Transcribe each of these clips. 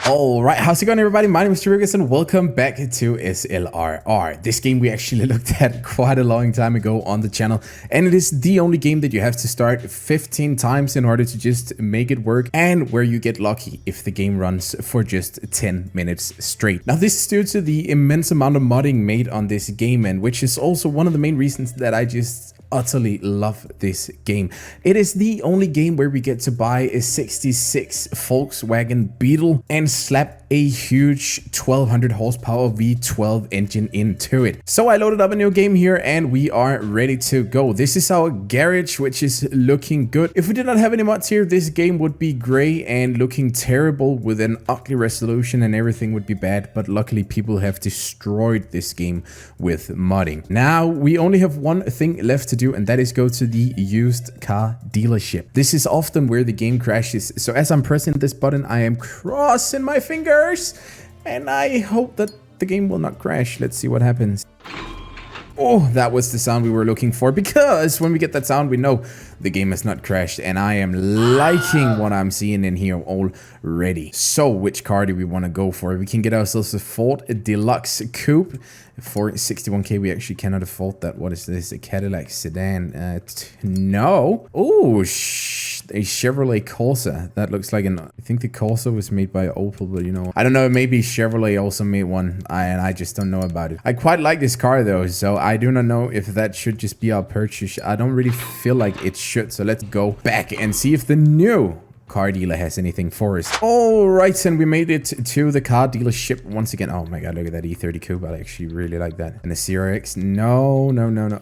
Alright, how's it going everybody? My name is TreeBurgers and welcome back to SLRR. This game we actually looked at quite a long time ago on the channel, and it is the only game that you have to start 15 times in order to just make it work, and where you get lucky if the game runs for just 10 minutes straight. Now this is due to the immense amount of modding made on this game, and which is also one of the main reasons that I just utterly love this game. It is the only game where we get to buy a 66 Volkswagen Beetle and slap a huge 1200 horsepower V12 engine into it. So I loaded up a new game here and we are ready to go. This is our garage, which is looking good. If we did not have any mods here, this game would be gray and looking terrible with an ugly resolution and everything would be bad, but luckily people have destroyed this game with modding. Now we only have one thing left to do, and that is go to the used car dealership. This is often where the game crashes, so as I'm pressing this button I am crossing my fingers and I hope that the game will not crash. Let's see what happens. Oh, that was the sound we were looking for, because when we get that sound we know the game has not crashed, and I am liking what I'm seeing in here already. So which car do we want to go for? We can get ourselves a Ford Deluxe Coupe for 61k. We actually cannot afford that. What is this? A Cadillac sedan? No. Oh, a Chevrolet Corsa. That looks like an... I think the Corsa was made by Opel, but you know, I don't know, maybe Chevrolet also made one, and I just don't know about it. I quite like this car though, so I do not know if that should just be our purchase. I don't really feel like it should, so let's go back and see if the new car dealer has anything for us. All right, and we made it to the car dealership once again. Oh my god, look at that E30 Coupe. I actually really like that. And the CRX. No.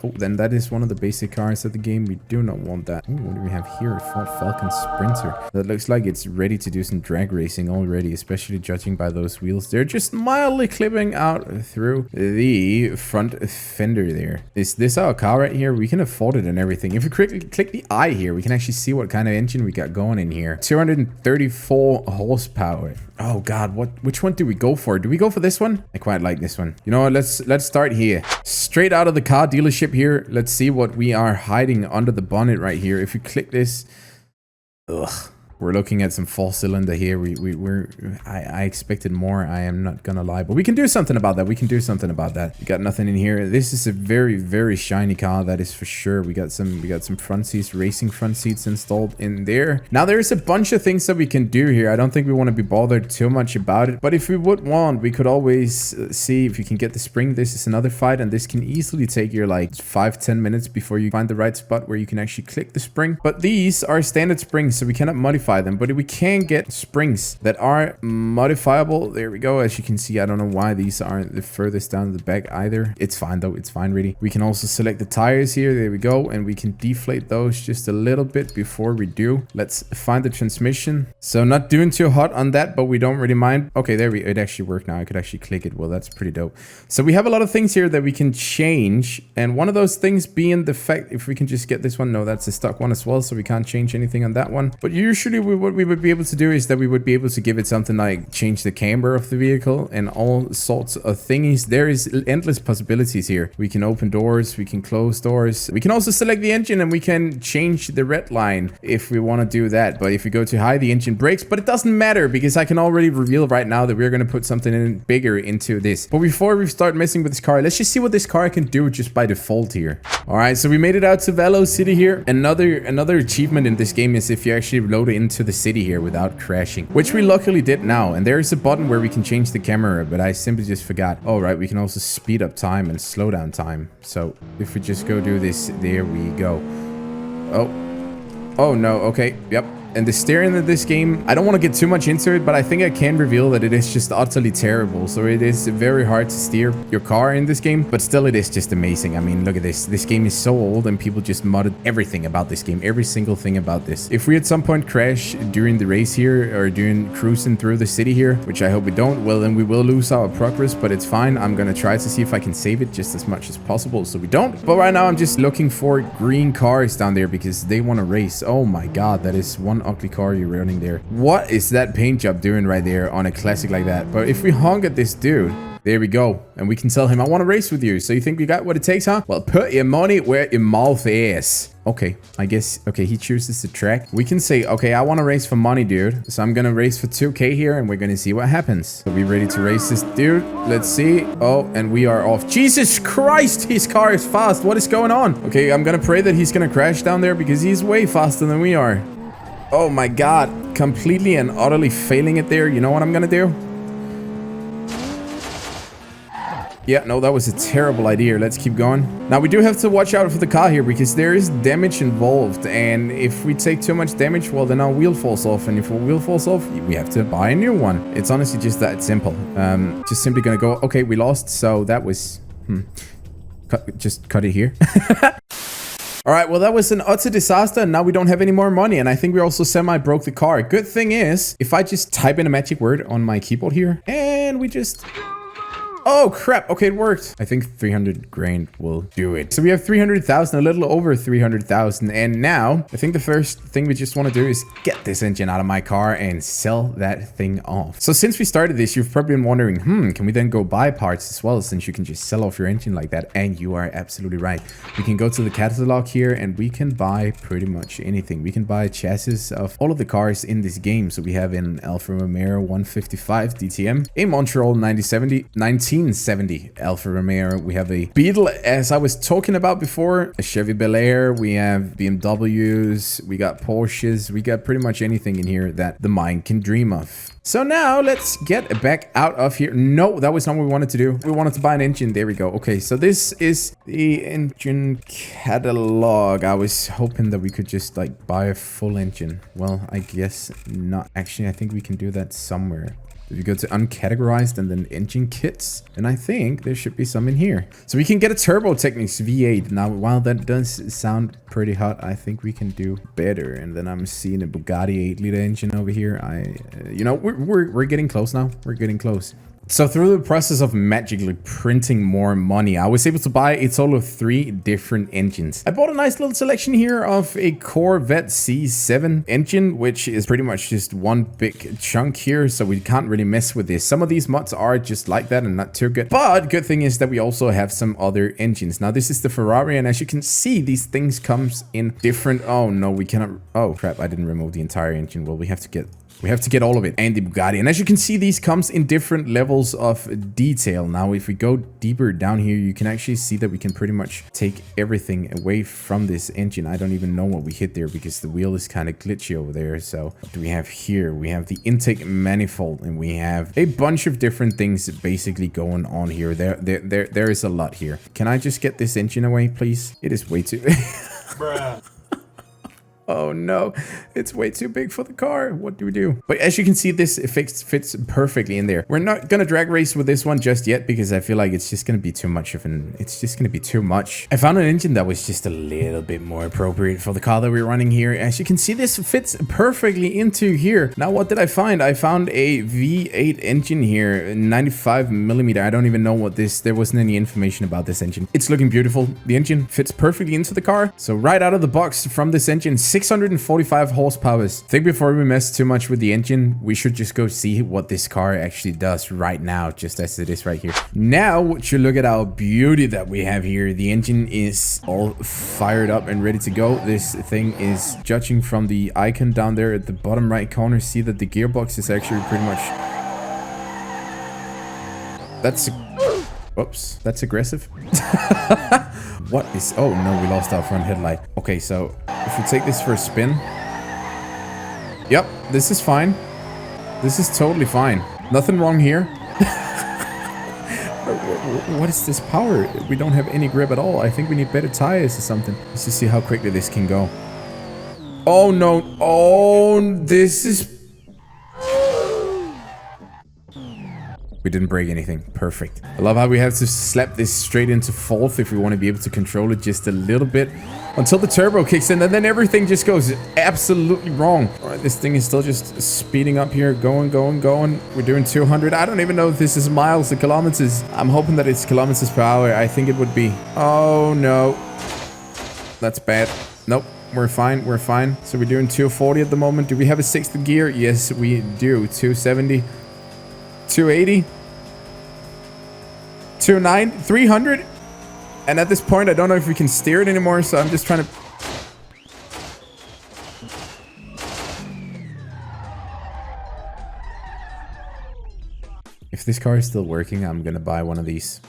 Oh, then that is one of the basic cars of the game. We do not want that. Ooh, what do we have here? A Ford Falcon Sprinter. That looks like it's ready to do some drag racing already, especially judging by those wheels. They're just mildly clipping out through the front fender there. Is this our car right here? We can afford it and everything. If we click the eye here, we can actually see what kind of engine we got going in here. 234 horsepower. Oh god, which one do we go for? Do we go for this one? I quite like this one. You know what, let's start here. Straight out of the car dealership here. Let's see what we are hiding under the bonnet right here. If you click this, ugh. We're looking at some 4-cylinder here. I expected more, I am not gonna lie. But we can do something about that. We got nothing in here. This is a very, very shiny car, that is for sure. We got some front seats, racing front seats installed in there. Now there is a bunch of things that we can do here. I don't think we want to be bothered too much about it. But if we would want, we could always see if you can get the spring. This is another fight, and this can easily take you like 5-10 minutes before you find the right spot where you can actually click the spring. But these are standard springs, so we cannot modify them, but we can get springs that are modifiable. There we go. As you can see, I don't know why these aren't the furthest down the back either. It's fine though, it's fine really. We can also select the tires here. There we go, and we can deflate those just a little bit before we do. Let's find the transmission. So not doing too hot on that, but we don't really mind. Okay, there it actually worked now. I could actually click it. Well, that's pretty dope. So we have a lot of things here that we can change, and one of those things being the fact, if we can just get this one. No, that's a stock one as well, so we can't change anything on that one. But usually what we would be able to do is that we would be able to give it something like change the camber of the vehicle and all sorts of thingies. There is endless possibilities here. We can open doors, we can close doors. We can also select the engine and we can change the red line if we want to do that. But if we go to high, the engine brakes, but it doesn't matter because I can already reveal right now that we're going to put something in bigger into this. But before we start messing with this car, let's just see what this car can do just by default here. All right, so we made it out to Velo City here. Another achievement in this game is if you actually load it into the city here without crashing, which we luckily did now. And there is a button where we can change the camera, but I simply just forgot. All right, we can also speed up time and slow down time. So if we just go do this, there we go. Oh no, okay, yep. And the steering of this game, I don't want to get too much into it, but I think I can reveal that it is just utterly terrible. So it is very hard to steer your car in this game, but still it is just amazing. I mean, look at this. This game is so old and people just modded everything about this game, every single thing about this. If we at some point crash during the race here or during cruising through the city here, which I hope we don't, well, then we will lose our progress, but it's fine. I'm going to try to see if I can save it just as much as possible so we don't. But right now I'm just looking for green cars down there because they want to race. Oh my god, that is one ugly car you're running there. What is that paint job doing right there on a classic like that? But if we honk at this dude, there we go. And we can tell him, I want to race with you. So you think we got what it takes, huh? Well, put your money where your mouth is. Okay, I guess, okay, he chooses the track. We can say, okay, I want to race for money, dude. So I'm going to race for 2K here and we're going to see what happens. Are we ready to race this dude? Let's see. Oh, and we are off. Jesus Christ, his car is fast. What is going on? Okay, I'm going to pray that he's going to crash down there because he's way faster than we are. Oh my God, completely and utterly failing it there. You know what I'm going to do? Yeah, no, that was a terrible idea. Let's keep going. Now, we do have to watch out for the car here because there is damage involved. And if we take too much damage, well, then our wheel falls off. And if our wheel falls off, we have to buy a new one. It's honestly just that simple. Just simply gonna go, okay, we lost. So that was... Just cut it here. All right, well, that was an utter disaster. And now we don't have any more money. And I think we also semi-broke the car. Good thing is, if I just type in a magic word on my keyboard here, and we just... Oh, crap. Okay, it worked. I think 300 grand will do it. So we have 300,000, a little over 300,000. And now I think the first thing we just want to do is get this engine out of my car and sell that thing off. So since we started this, you've probably been wondering, can we then go buy parts as well, since you can just sell off your engine like that? And you are absolutely right. We can go to the catalog here and we can buy pretty much anything. We can buy chassis of all of the cars in this game. So we have an Alfa Romeo 155 DTM, a Montreal 1970 Alfa Romeo. We have a Beetle, as I was talking about before, a Chevy Bel Air. We have BMWs. We got Porsches. We got pretty much anything in here that the mind can dream of. So now let's get back out of here. No, that was not what we wanted to do. We wanted to buy an engine. There we go. Okay, so this is the engine catalog. I was hoping that we could just like buy a full engine. Well, I guess not. Actually, I think we can do that somewhere. If you go to uncategorized and then engine kits, and I think there should be some in here. So we can get a Turbo Technics V8. Now, while that does sound pretty hot, I think we can do better. And then I'm seeing a Bugatti 8-liter engine over here. You know, we're getting close now. We're getting close. So through the process of magically printing more money, I was able to buy a total of 3 different engines. I bought a nice little selection here of a Corvette C7 engine, which is pretty much just one big chunk here, so we can't really mess with this. Some of these mods are just like that and not too good. But good thing is that we also have some other engines. Now this is the Ferrari, and as you can see, these things comes in different... Oh no, we cannot... Oh crap, I didn't remove the entire engine. Well, we have to get all of it, and the Bugatti. And as you can see, these comes in different levels of detail. Now, if we go deeper down here, you can actually see that we can pretty much take everything away from this engine. I don't even know what we hit there because the wheel is kind of glitchy over there. So what do we have here? We have the intake manifold, and we have a bunch of different things basically going on here. There is a lot here. Can I just get this engine away, please? It is way too... Bruh. Oh no, it's way too big for the car. What do we do? But as you can see, this fits perfectly in there. We're not gonna drag race with this one just yet because I feel like it's just gonna be too much of an... It's just gonna be too much. I found an engine that was just a little bit more appropriate for the car that we're running here. As you can see, this fits perfectly into here. Now, what did I find? I found a V8 engine here, 95 millimeter. I don't even know what this... There wasn't any information about this engine. It's looking beautiful. The engine fits perfectly into the car. So right out of the box from this engine, 645 horsepower. I think before we mess too much with the engine, we should just go see what this car actually does right now, just as it is right here. Now, would you look at our beauty that we have here. The engine is all fired up and ready to go. This thing is, judging from the icon down there at the bottom right corner, see that the gearbox is actually pretty much... That's... Whoops, that's aggressive. What is... Oh no, we lost our front headlight. Okay, so if we take this for a spin... Yep, this is fine. This is totally fine. Nothing wrong here. What is this power? We don't have any grip at all. I think we need better tires or something. Let's just see how quickly this can go. Oh no. Oh, this is... We didn't break anything. Perfect. I love how we have to slap this straight into fourth if we want to be able to control it just a little bit until the turbo kicks in, and then everything just goes absolutely wrong. All right, this thing is still just speeding up here. Going. We're doing 200. I don't even know if this is miles or kilometers. I'm hoping that it's kilometers per hour. I think it would be. Oh, no. That's bad. Nope. We're fine. We're fine. So we're doing 240 at the moment. Do we have a sixth gear? Yes, we do. 270. 280, 290, 300, and at this point I don't know if we can steer it anymore, so I'm just trying to... If this car is still working, I'm gonna buy one of these.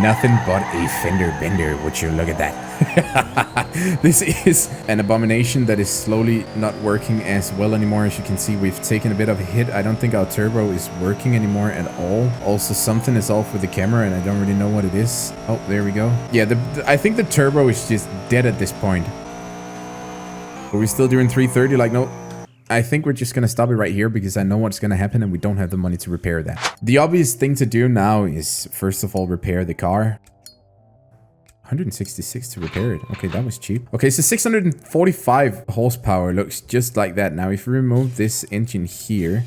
Nothing but a fender bender, would you look at that. This is an abomination that is slowly not working as well anymore. As you can see, we've taken a bit of a hit. I don't think our turbo is working anymore at all. Also, something is off with the camera and I don't really know what it is. Oh, there we go. Yeah, I think the turbo is just dead at this point. Are we still doing 330? Like, no. I think we're just going to stop it right here because I know what's going to happen and we don't have the money to repair that. The obvious thing to do now is, first of all, repair the car. 166 to repair it. Okay, that was cheap. Okay, so 645 horsepower looks just like that. Now, if we remove this engine here...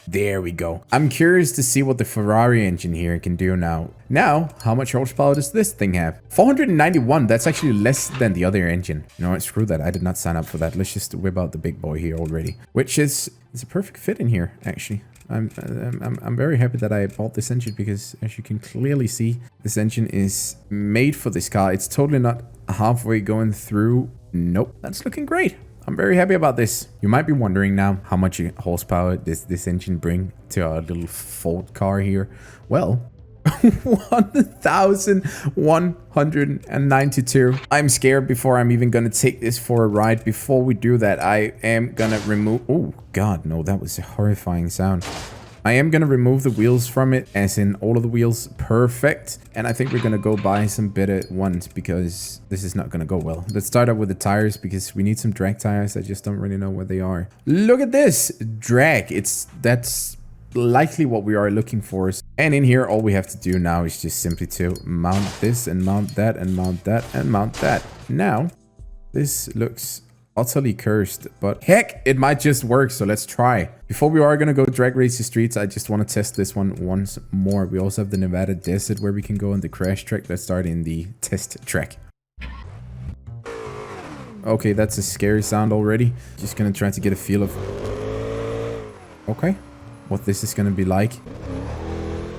There we go. I'm curious to see what the Ferrari engine here can do now. Now, how much horsepower does this thing have? 491. That's actually less than the other engine. You know what? Screw that. I did not sign up for that. Let's just whip out the big boy here already. Which is a perfect fit in here, actually. I'm very happy that I bought this engine because, as you can clearly see, this engine is made for this car. It's totally not halfway going through. Nope. That's looking great. I'm very happy about this. You might be wondering now, how much horsepower does this engine bring to our little Ford car here? Well, 1,192. I'm scared before I'm even gonna take this for a ride. Before we do that, I am gonna remove... Oh, God, no, that was a horrifying sound. I am going to remove the wheels from it, as in all of the wheels. Perfect. And I think we're going to go buy some better ones because this is not going to go well. Let's start out with the tires because we need some drag tires. I just don't really know where they are. Look at this. Drag. That's likely what we are looking for. And in here, all we have to do now is just simply to mount this and mount that and mount that and mount that. Now, this looks... utterly cursed, but heck, it might just work, so let's try. Before we are gonna go drag race the streets, I just want to test this one once more. We also have the Nevada Desert where we can go on the crash track. Let's start in the test track. Okay, that's a scary sound already. Just gonna try to get a feel of... okay, what this is gonna be like.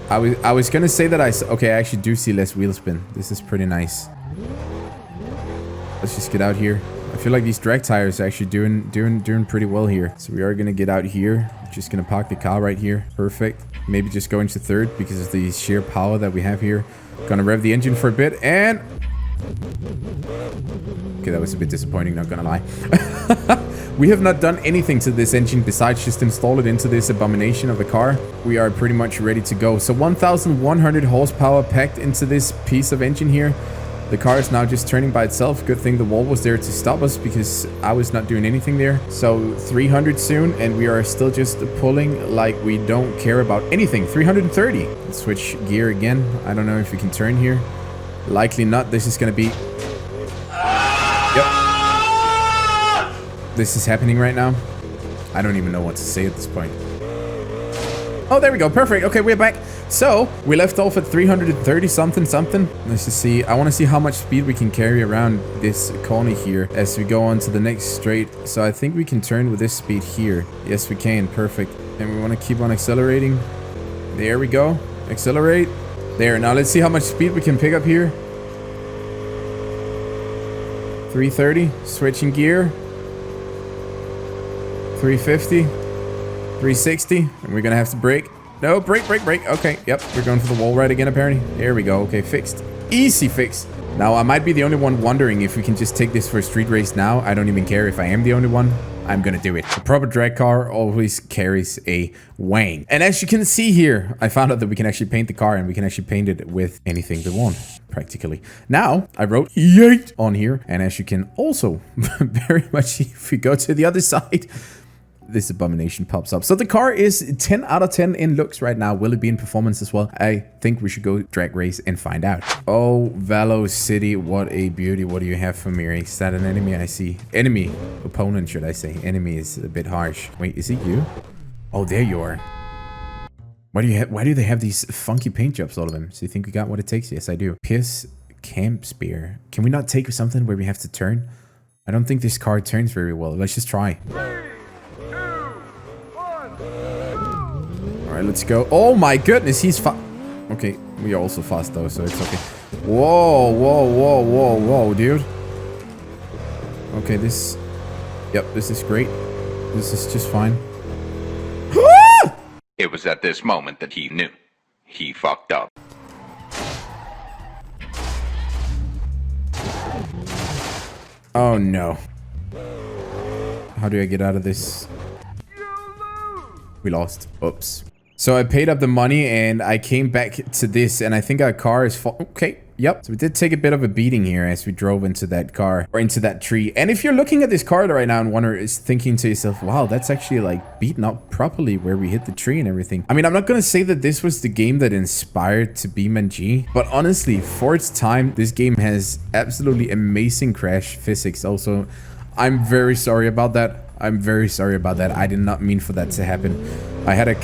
I was gonna say that okay, I actually do see less wheel spin. This is pretty nice. Let's just get out here. I feel like these drag tires are actually doing pretty well here. So we are going to get out here. Just going to park the car right here. Perfect. Maybe just go into third because of the sheer power that we have here. Going to rev the engine for a bit and... okay, that was a bit disappointing, not going to lie. We have not done anything to this engine besides just install it into this abomination of a car. We are pretty much ready to go. So 1,100 horsepower packed into this piece of engine here. The car is now just turning by itself. Good thing the wall was there to stop us because I was not doing anything there. So 300 soon and we are still just pulling like we don't care about anything. 330. Let's switch gear again. I don't know if we can turn here. Likely not. This is going to be... yep. This is happening right now. I don't even know what to say at this point. Oh, there we go. Perfect. Okay, we're back. So, we left off at 330 something. Let's just see. I want to see how much speed we can carry around this corner here as we go on to the next straight. So, I think we can turn with this speed here. Yes, we can. Perfect. And we want to keep on accelerating. There we go. Accelerate. There. Now, let's see how much speed we can pick up here. 330. Switching gear. 350. 360. And we're going to have to brake. No, brake. Okay, yep, we're going for the wall ride again, apparently. There we go. Okay, fixed. Easy fix. Now, I might be the only one wondering if we can just take this for a street race now. I don't even care if I am the only one. I'm gonna do it. A proper drag car always carries a wang. And as you can see here, I found out that we can actually paint the car and we can actually paint it with anything we want, practically. Now, I wrote yeet on here. And as you can also very much see, if we go to the other side, this abomination pops up. So the car is 10 out of 10 in looks right now. Will it be in performance as well? I think we should go drag race and find out. Oh, Valo City, what a beauty. What do you have for me? Is that an enemy? I see. Enemy. Opponent, should I say. Enemy is a bit harsh. Wait, is it you? Oh, there you are. Why do they have these funky paint jobs, all of them? So you think we got what it takes? Yes, I do. Pierce Camp Spear. Can we not take something where we have to turn? I don't think this car turns very well. Let's just try. Alright, let's go. Oh my goodness, he's fast. Okay, we are also fast though, so it's okay. Whoa, dude. Okay, this... yep, this is great. This is just fine. It It was at this moment that he knew. He fucked up. Oh no. How do I get out of this? We lost. Oops. So I paid up the money and I came back to this and I think our car is okay. Yep. So we did take a bit of a beating here as we drove into that car or into that tree. And if you're looking at this car right now and is thinking to yourself, wow, that's actually like beaten up properly where we hit the tree and everything. I mean, I'm not going to say that this was the game that inspired to BeamNG, but honestly, for its time, this game has absolutely amazing crash physics. Also, I'm very sorry about that. I'm very sorry about that. I did not mean for that to happen. I had a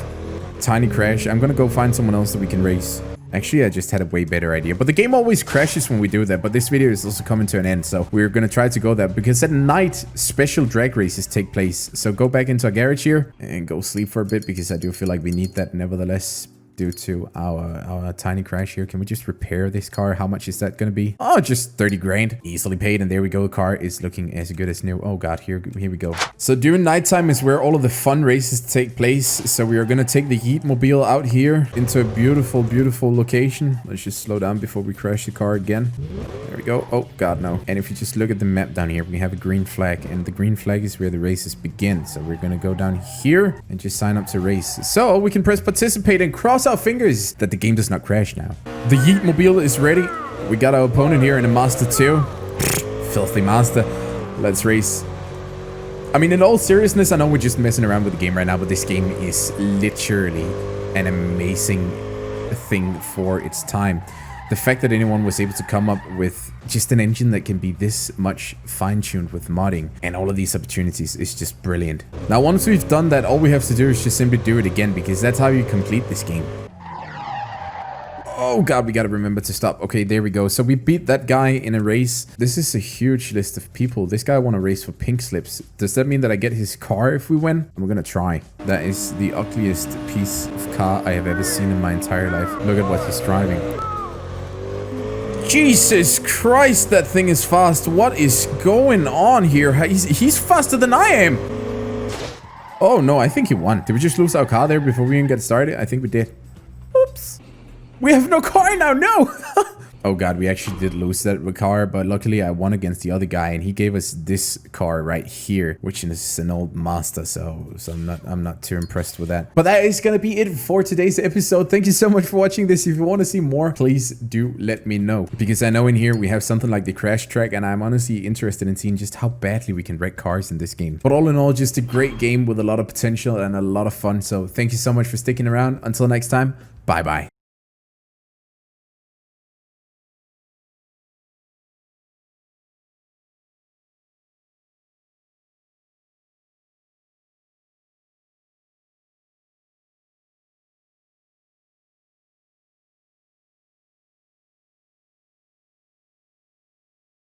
tiny crash. I'm gonna go find someone else that we can race. Actually, I just had a way better idea. But the game always crashes when we do that. But this video is also coming to an end. So we're gonna try to go there. Because at night, special drag races take place. So go back into our garage here and go sleep for a bit. Because I do feel like we need that nevertheless. Due to our tiny crash here. Can we just repair this car? How much is that gonna be? Oh, just 30 grand. Easily paid. And there we go. The car is looking as good as new. Oh god, here we go. So during nighttime is where all of the fun races take place. So we are gonna take the Yeetmobile out here into a beautiful, beautiful location. Let's just slow down before we crash the car again. There we go. Oh god, no. And if you just look at the map down here, we have a green flag. And the green flag is where the races begin. So we're gonna go down here and just sign up to race. So we can press participate and cross our fingers that the game does not crash now. The Yeetmobile is ready. We got our opponent here in a Master 2. Filthy Master. Let's race. I mean, in all seriousness, I know we're just messing around with the game right now, but this game is literally an amazing thing for its time. The fact that anyone was able to come up with just an engine that can be this much fine-tuned with modding and all of these opportunities is just brilliant. Now, once we've done that, all we have to do is just simply do it again, because that's how you complete this game. Oh god, we gotta remember to stop. Okay, there we go. So we beat that guy in a race. This is a huge list of people. This guy want to race for pink slips. Does that mean that I get his car if we win? We're gonna try. That is the ugliest piece of car I have ever seen in my entire life. Look at what he's driving. Jesus Christ, that thing is fast. What is going on here? He's faster than I am. Oh no, I think he won. Did we just lose our car there before we even get started? I think we did. Oops. We have no car now, no! Oh god, we actually did lose that car, but luckily I won against the other guy and he gave us this car right here, which is an old Master, so I'm not too impressed with that. But that is gonna be it for today's episode. Thank you so much for watching this. If you want to see more, please do let me know, because I know in here we have something like the crash track and I'm honestly interested in seeing just how badly we can wreck cars in this game. But all in all, just a great game with a lot of potential and a lot of fun. So thank you so much for sticking around. Until next time, bye bye.